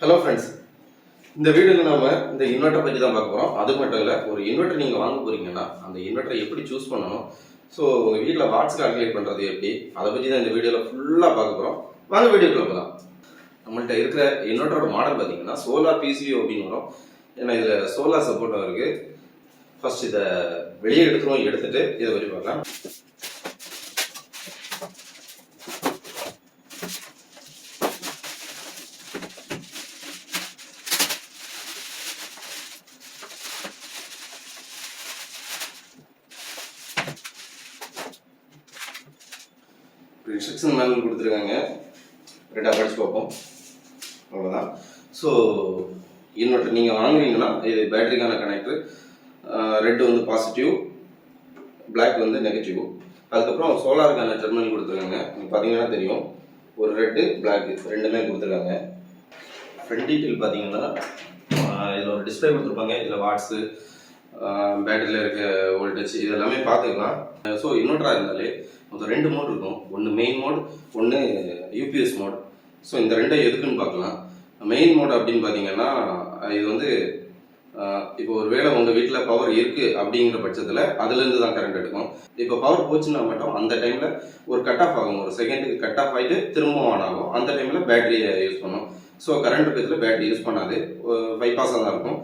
Hello friends, இந்த வீடியோவில் நம்ம இந்த இன்வெர்ட்டர் பற்றி தான் பார்க்க போகிறோம். அது மட்டும் இல்லை, ஒரு இன்வெர்ட்டர் நீங்கள் வாங்க போகிறீங்கன்னா அந்த இன்வெர்ட்டரை எப்படி சூஸ் பண்ணணும், ஸோ உங்கள் வீட்டில் வாட்ஸ் கால்குலேட் பண்ணுறது எப்படி, அதை பற்றி தான் இந்த வீடியோவில் ஃபுல்லாக பார்க்க போகிறோம். வாங்க வீடியோக்குள்ள போகலாம். நம்மள்கிட்ட இருக்கிற இன்வெர்ட்டரோட மாடல் பார்த்தீங்கன்னா சோலார் பிசிஓ அப்படின்னு வரும். ஏன்னா இதில் சோலார் சப்போர்ட்டும் இருக்குது. ஃபர்ஸ்ட் இதை வெளியே எடுத்துகிட்டு இதை பற்றி பார்க்கலாம். இன்ஸ்ட்ரக்ஷன் மேனுவல் கொடுத்துருக்காங்க, ரெண்டாக படிச்சு பார்ப்போம். அவ்வளோதான். ஸோ இன்வெர்ட்டர் நீங்கள் வாங்குறீங்கன்னா இது பேட்டரிக்கான கனெக்டர். ரெட் வந்து பாசிட்டிவ், பிளாக் வந்து நெகட்டிவ். அதுக்கப்புறம் சோலாருக்கான டெர்மினல் கொடுத்துருக்காங்க. நீங்கள் பார்த்தீங்கன்னா தெரியும், ஒரு ரெட்டு பிளாக் ரெண்டுமே கொடுத்துருக்காங்க. ஃப்ரண்ட் டீட்டெயில் பார்த்தீங்கன்னா இதில் ஒரு டிஸ்பிளே கொடுத்துருப்பாங்க. இதில் வாட்ஸு, பேட்டரியில் இருக்க வோல்டேஜ் இதெல்லாமே பார்த்துக்கலாம். ஸோ இன்வெர்ட்டராக இருந்தாலே மொத்தம் 2 மோட் இருக்கும். ஒன்று மெயின் மோட், ஒன்று யூபிஎஸ் மோட். ஸோ இந்த ரெண்டும் எதுக்குன்னு பார்க்கலாம். மெயின் மோட் அப்படின்னு பார்த்தீங்கன்னா இது வந்து இப்போ ஒரு வேளை உங்கள் வீட்டில் பவர் இருக்குது அப்படிங்கிற பட்சத்தில் அதுலேருந்து தான் கரண்ட் எடுக்கும். இப்போ பவர் போச்சுன்னா மட்டும் அந்த டைமில் ஒரு கட் ஆஃப் ஆகும், ஒரு செகண்டுக்கு கட் ஆஃப் ஆகிட்டு திரும்பவும் ஆன் ஆகும். அந்த டைமில் பேட்டரியை யூஸ் பண்ணும். ஸோ கரண்ட் பட்சத்தில் பேட்டரி யூஸ் பண்ணாது, பைபாஸாக தான் இருக்கும்.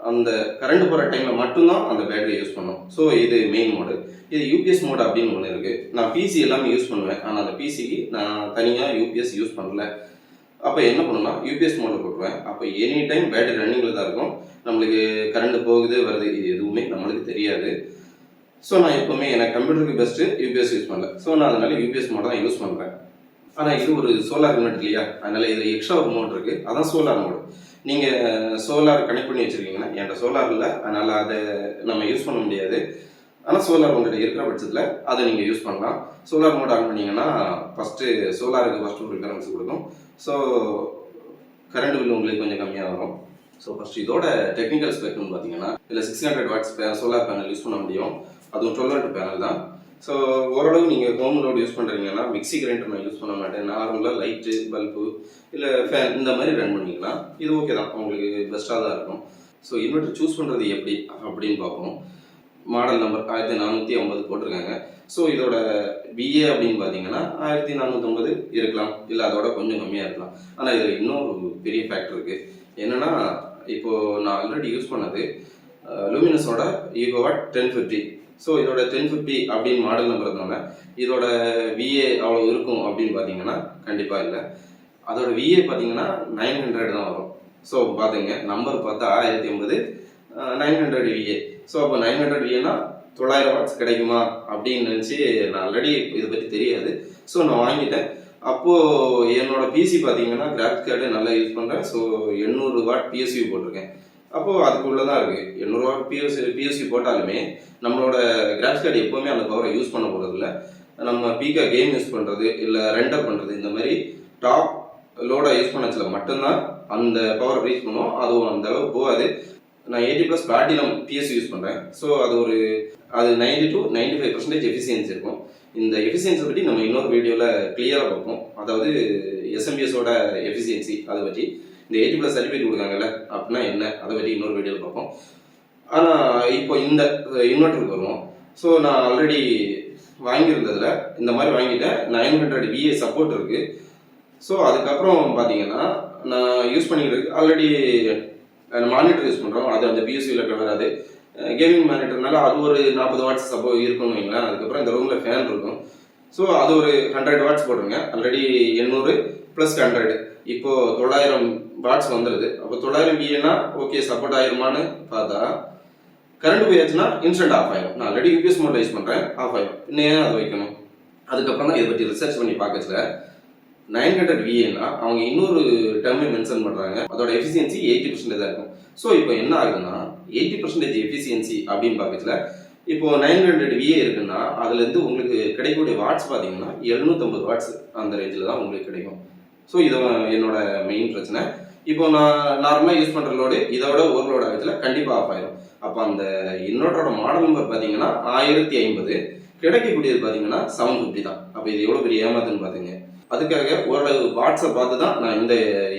அந்த கரண்ட் போகிற டைமில் மட்டும்தான் அந்த பேட்டரி யூஸ் பண்ணும். ஸோ இது மெயின் மோடு. இது யூபிஎஸ் மோட் அப்படின்னு ஒன்று இருக்குது. நான் பிசி எல்லாமே யூஸ் பண்ணுவேன், ஆனால் அந்த பிசிக்கு நான் தனியாக யூபிஎஸ் யூஸ் பண்ணல. அப்போ என்ன பண்ணுன்னா யூபிஎஸ் மோடில் போட்டுருவேன். அப்போ எனி டைம் பேட்டரி ரன்னிங்கில் தான் இருக்கும். நம்மளுக்கு கரண்ட் போகுது வருது இது எதுவுமே நம்மளுக்கு தெரியாது. ஸோ நான் எப்போவுமே எனக்கு கம்ப்யூட்டருக்கு பெஸ்ட்டு யூபிஎஸ் யூஸ் பண்ணல. ஸோ நான் அதனால் யூபிஎஸ் மோட் தான் யூஸ் பண்ணுறேன். ஆனால் இது ஒரு சோலார் இன்வெர்ட்டர் இல்லையா, அதனால் இதில் எக்ஸ்ட்ரா ஒரு மோட் இருக்குது, அதான் சோலார் மோடு. நீங்கள் சோலார் கனெக்ட் பண்ணி வச்சுருக்கீங்கன்னா, என்கிட்ட சோலார் இல்லை, அதனால் அதை நம்ம யூஸ் பண்ண முடியாது. ஆனால் சோலார் உங்கள்கிட்ட இருக்கிற பட்சத்தில் அதை நீங்கள் யூஸ் பண்ணலாம். சோலார் மோட் ஆன் பண்ணிங்கன்னா ஃபஸ்ட்டு சோலாருக்கு ஃபஸ்ட்டு ஒரு கரன்சி கொடுக்கும். ஸோ கரண்ட் பில் உங்களுக்கு கொஞ்சம் கம்மியாக வரும். ஸோ ஃபஸ்ட்டு இதோட டெக்னிக்கல் ஸ்பெக்ட்னு பார்த்தீங்கன்னா இதில் 600 வாட்ஸ் சோலார் பேனல் யூஸ் பண்ண முடியும். அதுவும் 12 வாட் பேனல் தான். ஸோ ஓரளவு நீங்கள் ஹோம் லோடு யூஸ் பண்ணுறீங்கன்னா மிக்சி கிரைண்டர் நான் யூஸ் பண்ண மாட்டேன். நார்மலாக லைட்டு, பல்பு இல்லை ஃபேன் இந்த மாதிரி ரன் பண்ணிக்கலாம். இது ஓகே தான், உங்களுக்கு பெஸ்ட்டாக தான் இருக்கும். ஸோ இன்வெர்ட்டர் சூஸ் பண்ணுறது எப்படி அப்படின்னு பார்ப்போம். மாடல் நம்பர் 1450 போட்டிருக்காங்க. ஸோ இதோட பிஏ அப்படின்னு பார்த்தீங்கன்னா 1450 இருக்கலாம், இல்லை அதோட கொஞ்சம் கம்மியாக இருக்கலாம். ஆனால் இதில் இன்னொரு பெரிய ஃபேக்டர் இருக்குது. என்னென்னா, இப்போது நான் ஆல்ரெடி யூஸ் பண்ணது லூமினஸோட ஈகோவாட் 1050. ஸோ இதோட 1050 அப்படின்னு மாடல் நம்பர் இருந்தோன்னே இதோட விஏ அவ்வளோ இருக்கும் அப்படின்னு பார்த்தீங்கன்னா கண்டிப்பாக இல்லை. அதோட விஏ பார்த்தீங்கன்னா 900 தான் வரும். ஸோ பார்த்துங்க, நம்பர் பார்த்தா 1050 900 விஏ. ஸோ அப்போ 900 விஏனா 900 வாட்ஸ் கிடைக்குமா அப்படின்னு நினச்சி, நான் ஆல்ரெடி இதை பற்றி தெரியாது. ஸோ நான் வாங்கிட்டேன். அப்போது என்னோட பிசி பார்த்தீங்கன்னா கிராஃபிக்ஸ் கார்டு நல்லா யூஸ் பண்ணுறேன். ஸோ 800 வாட் பிஎஸ்யூ போட்டிருக்கேன். அப்போது அதுக்குள்ளே தான் இருக்குது. 800 வாட் பிஎஸ்யூ போட்டாலுமே நம்மளோட கிராஃபிக்ஸ் கார்டு எப்போவுமே அந்த பவரை யூஸ் பண்ண போகிறதில்ல. நம்ம பீக்காக கேம் யூஸ் பண்ணுறது இல்லை ரெண்டர் பண்ணுறது இந்த மாதிரி டாப் லோடாக யூஸ் பண்ணச்சில மட்டும்தான் அந்த பவர் ரீச் பண்ணுவோம். அதுவும் அந்த அளவு போகாது. நான் 80+ பிளாட்டினம் பிஎஸ்சி யூஸ் பண்ணுறேன். ஸோ அது 90 to 95% எஃபிஷியன்சி இருக்கும். இந்த எஃபிஷியன்சி பற்றி நம்ம இன்னொரு வீடியோவில் கிளியராக பார்ப்போம். அதாவது எஸ்எம்பிஎஸோட எஃபிஷியன்சி அதை பற்றி, இந்த 80+ சர்டிஃபிகேட் கொடுக்காங்கல்ல அப்படின்னா என்ன, அதை பற்றி இன்னொரு வீடியோவில் பார்ப்போம். ஆனால் இப்போ இந்த இன்வெர்ட்டருக்கு வருவோம். ஸோ நான் ஆல்ரெடி வாங்கியிருந்ததில் இந்த மாதிரி வாங்கிட்டேன். 900 விஏ சப்போர்ட் இருக்குது. ஸோ அதுக்கப்புறம் பார்த்தீங்கன்னா நான் யூஸ் பண்ணிக்கிட்டு ஆல்ரெடி மானிட்டர் யூஸ் பண்ணுறோம். அது அந்த பிஎஸ்சியில் வராது. கேமிங் மானிட்டர்னால அது ஒரு 40 வாட்ஸ் இருக்குன்னு வைங்களேன். அதுக்கப்புறம் இந்த ரூமில் ஃபேன் இருக்கும். ஸோ அது ஒரு 100 வாட்ஸ் போட்டுருங்க. ஆல்ரெடி 800 + 100 இப்போது 900 வாட்ஸ் வந்துடுது. அப்போ 900 விஏனா ஓகே சப்போர்ட் ஆயிருமான்னு பார்த்தா கரண்ட் போயாச்சுன்னா இன்ஸ்டன்ட் ஆஃப் ஆயிடும். நான் ஆல்ரெடி யூபிஎஸ் மோட் யூஸ் பண்ணுறேன், ஆஃப் ஆயிடும். இன்னும் அதை வைக்கணும். அதுக்கப்புறம் தான் இதை பற்றி ரிசர்ச் பண்ணி பார்க்கல 900 விஏனா அவங்க இன்னொரு டேர்மை மென்ஷன் பண்ணுறாங்க. அதோட எஃபிஷியன்சி 80% தான் இருக்கும். ஸோ இப்போ என்ன ஆகுதுன்னா 80% எஃபிஷியன்சி அப்படின்னு பார்க்கல, இப்போ 900 விஏ இருக்குன்னா அதுலேருந்து உங்களுக்கு கிடைக்கக்கூடிய வாட்ஸ் பார்த்தீங்கன்னா 750 வாட்ஸ் அந்த ரேஞ்சில் தான் உங்களுக்கு கிடைக்கும். ஸோ இது என்னோட மெயின் பிரச்சனை. இப்போ நான் நார்மலாக யூஸ் பண்ணுற லோடு இதோட ஒரு லோடு ஆகத்தில் கண்டிப்பாக ஆஃப் ஆயிடும். அப்போ அந்த இன்வெர்ட்டரோட மாடல் நம்பர் பார்த்தீங்கன்னா 1050, கிடைக்கக்கூடியது பார்த்தீங்கன்னா 750 தான். அப்போ இது எவ்வளோ பெரிய ஏமாத்துன்னு பார்த்துங்க. அதுக்காக ஓரளவு வாட்ஸை பார்த்து தான் நான்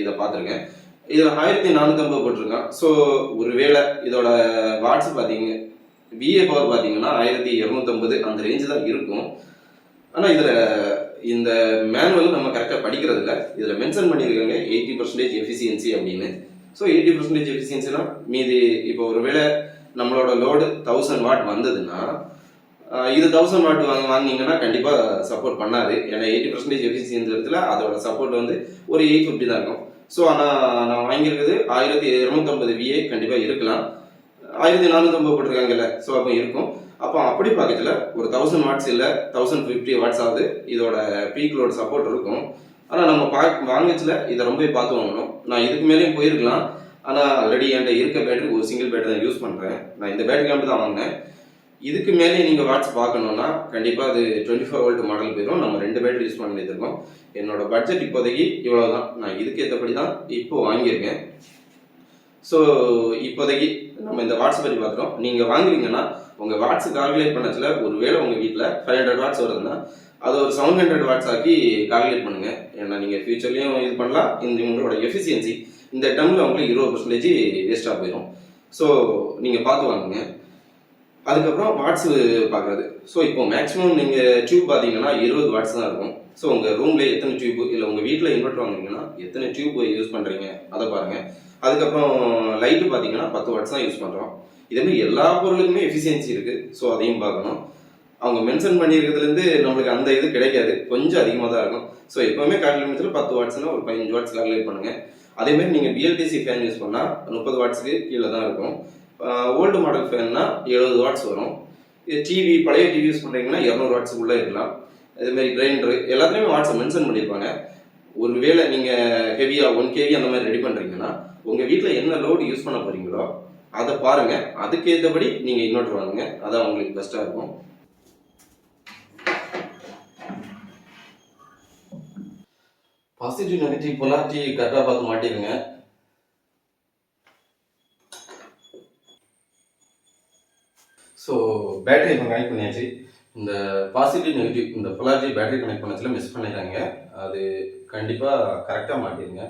இதை பார்த்துருக்கேன். இதில் 1450 போட்டிருக்கான். ஸோ ஒருவேளை இதோட வாட்ஸ் பார்த்தீங்க விஏ பவர் பார்த்தீங்கன்னா 1250 அந்த ரேஞ்சு தான் இருக்கும். ஆனால் இதில் இந்த மேனுவல் நம்ம கரெக்டாக படிக்கிறது இல்லை. இதில் மென்ஷன் பண்ணியிருக்காங்க 80% எஃபிசியன்சி அப்படின்னு. ஸோ 80% எஃபிசியன்சினா மீதி இப்போ ஒருவேளை நம்மளோட லோடு 1000 வாட் வந்ததுன்னா இது 1000 வாட் வாங்கினீங்கன்னா கண்டிப்பாக சப்போர்ட் பண்ணாது. ஏன்னா 80% எஃபிசியன்சி இடத்துல அதோட சப்போர்ட் வந்து ஒரு 850 தான் இருக்கும். ஸோ ஆனால் நான் வாங்கியிருக்கிறது 1250 விஏ கண்டிப்பாக இருக்கலாம். 1450 போட்டிருக்காங்கல்ல, ஸோ அப்போ இருக்கும். அப்போ அப்படி பார்க்கல ஒரு 1000 வாட்ஸ் இல்லை 1050 வாட்ஸ் ஆகுது இதோட பீக் லோட் சப்போர்ட் இருக்கும். ஆனால் நம்ம வாங்கச்சில் இதை ரொம்ப பார்த்து வாங்கணும். நான் இதுக்கு மேலேயும் போயிருக்கலாம். ஆனால் ஆல்ரெடி என்கிட்ட இருக்க பேட்டரி ஒரு சிங்கிள் பேட்டரி தான் யூஸ் பண்ணுறேன். நான் இந்த பேட்டரி கம்பெனி தான் வாங்கினேன். இதுக்கு மேலே நீங்கள் வாட்ஸ் பார்க்கணுன்னா கண்டிப்பாக அது 24 வோல்ட் மாடல் போயிடும். நம்ம 2 பேட்டரி யூஸ் பண்ணிட்டு இருக்கோம். என்னோட பட்ஜெட் இப்போதைக்கு இவ்வளோ தான். நான் இதுக்கு ஏற்றபடி தான் இப்போ வாங்கியிருக்கேன். ஸோ இப்போதைக்கு நம்ம இந்த வாட்ஸ் பற்றி பார்த்துட்டோம். நீங்கள் வாங்குறீங்கன்னா உங்கள் வாட்ஸ் கால்குலேட் பண்ணச்சில் ஒருவேளை உங்கள் வீட்டில் 500 வாட்ஸ் வருதுன்னா அது ஒரு 700 வாட்ஸ் ஆக்கி கால்குலேட் பண்ணுங்கள். ஏன்னா நீங்கள் ஃபியூச்சர்லேயும் இது பண்ணலாம். இந்த உங்களோட எஃபிசியன்சி இந்த டைமில் உங்களுக்கு 20% வேஸ்ட்டாக போயிடும். ஸோ நீங்கள் பார்த்து வாங்குங்க. அதுக்கப்புறம் வாட்ஸ் பார்க்குறது. ஸோ இப்போ மேக்ஸிமம் நீங்கள் டியூப் பார்த்தீங்கன்னா 20 வாட்ஸ் தான் இருக்கும். ஸோ உங்கள் ரூம்லேயே எத்தனை டியூப் இல்லை உங்கள் வீட்டில் இன்வெர்டர் வாங்குறீங்கன்னா எத்தனை டியூப் யூஸ் பண்ணுறீங்க அதை பாருங்கள். அதுக்கப்புறம் லைட்டு பார்த்தீங்கன்னா 10 வாட்ஸ் தான் யூஸ் பண்ணுறோம். இதேமாதிரி எல்லா பொருளுக்குமே எஃபிசியன்சி இருக்குது. ஸோ அதையும் பார்க்கணும். அவங்க மென்ஷன் பண்ணியிருக்கிறதுலேருந்து நம்மளுக்கு அந்த இது கிடைக்காது, கொஞ்சம் அதிகமாக தான் இருக்கும். ஸோ எப்போவுமே கால்குலேஷனில் 10 வாட்ஸ்னால் ஒரு 15 வாட்ஸ் கால்குலேட் பண்ணுங்கள். அதேமாதிரி நீங்கள் பிஎல்டிசி ஃபேன் யூஸ் பண்ணால் 30 வாட்ஸுக்கு கீழே தான் இருக்கும். ஓல்டு மாடல் ஃபேன்னா 70 வாட்ஸ் வரும். டிவி பழைய டிவி யூஸ் பண்ணுறீங்கன்னா 200 வாட்ஸுக்குள்ளே இருக்கலாம். இதுமாரி கிரைண்டரு எல்லாத்துலேயுமே வாட்ஸை மென்ஷன் பண்ணியிருப்பாங்க. ஒரு வேளை நீங்கள் ஹெவியாக 1 kV அந்த மாதிரி ரெடி பண்ணுறீங்கன்னா உங்கள் வீட்டில் என்ன லோடு யூஸ் பண்ண போகிறீங்களோ அதை பாருங்கள். அதுக்கேற்றபடி நீங்கள் இன்வெர்டர் வாங்குங்க. அதான் உங்களுக்கு பெஸ்ட்டாக இருக்கும். பாசிட்டிவ் நெகட்டிவ் பொலாரிட்டி கரெக்டாக பார்த்து மாட்டிடுங்க. ஸோ பேட்டரி இப்போ கனெக்ட் பண்ணியாச்சு. இந்த பாசிட்டிவ் நெகட்டிவ் இந்த பொலாரிட்டி பேட்டரி கனெக்ட் பண்ணச்சில் மிஸ் பண்ணிடுறாங்க. அது கண்டிப்பாக கரெக்டாக மாட்டிடுங்க.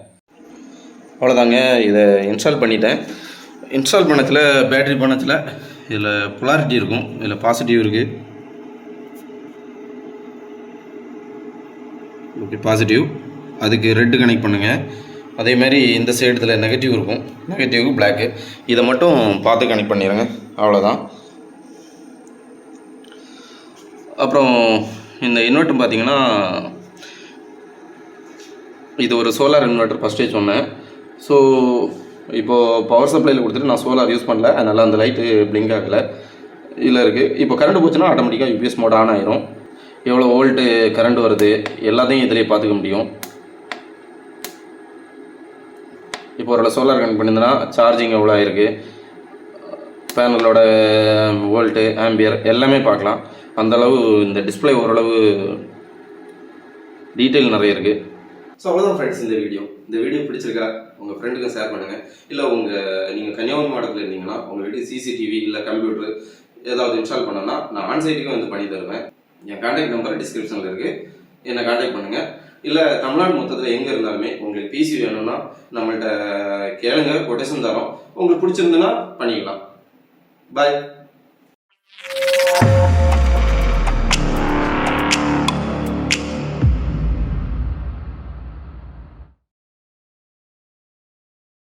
அவ்வளோதாங்க. இதை இன்ஸ்டால் பண்ணிட்டேன். இன்ஸ்டால் பண்ணத்தில் பேட்டரி பண்ணத்தில் இதில் பொலாரிட்டி இருக்கும், இதில் பாசிட்டிவ் இருக்குது. ஓகே, பாசிட்டிவ் அதுக்கு ரெட்டு கனெக்ட் பண்ணுங்கள். அதேமாதிரி இந்த சைடுல நெகட்டிவ் இருக்கும், நெகட்டிவ்க்கு பிளாக்கு. இதை மட்டும் பார்த்து கனெக்ட் பண்ணிடுங்க. அவ்வளோதான். அப்புறம் இந்த இன்வெர்ட்டர் பார்த்தீங்கன்னா இது ஒரு சோலார் இன்வெர்ட்டர் ஃபஸ்ட்டே சொன்னேன். ஸோ இப்போது பவர் சப்ளையில் கொடுத்துட்டு நான் சோலார் யூஸ் பண்ணல, அதனால் அந்த லைட்டு பிளிங்க் ஆகலை. இதில் இருக்குது. இப்போ கரண்ட் போச்சுன்னா ஆட்டோமேட்டிக்காக யூபிஎஸ் மோட் ஆன் ஆயிரும். எவ்வளோ வோல்ட்டு கரண்ட் வருது எல்லாத்தையும் இதிலே பார்த்துக்க முடியும். இப்போ ஒரு சோலார் கனெக்ட் பண்ணியிருந்தேன்னா சார்ஜிங் எவ்வளோ ஆயிருக்கு, பேனலோட வோல்ட்டு ஆம்பியர் எல்லாமே பார்க்கலாம். அந்தளவு இந்த டிஸ்பிளே ஓரளவு டீட்டெயில் நிறைய இருக்குது. ஸோ அவ்வளோதான் ஃப்ரெண்ட்ஸ் இந்த வீடியோ பிடிச்சிருக்கா உங்கள் ஃப்ரெண்டுக்கு ஷேர் பண்ணுங்கள். இல்லை நீங்கள் கன்னியாகுமரி மாவட்டத்தில் இருந்தீங்கன்னா உங்கள் வீட்டுக்கு சிசிடிவி இல்லை கம்ப்யூட்டர் ஏதாவது இன்ஸ்டால் பண்ணோன்னா நான் ஆன்சைட்டுக்கும் வந்து பண்ணி தருவேன். என் கான்டாக்ட் நம்பர் டிஸ்கிரிப்ஷனில் இருக்குது, என்னை கான்டாக்ட் பண்ணுங்கள். இல்லை தமிழ்நாடு மொத்தத்தில் எங்கே இருந்தாலுமே உங்களுக்கு பிசி வேணும்னா நம்மள்கிட்ட கேளுங்க, கொட்டேஷன் தரோம். உங்களுக்கு பிடிச்சிருந்துன்னா பண்ணிக்கலாம். பாய்.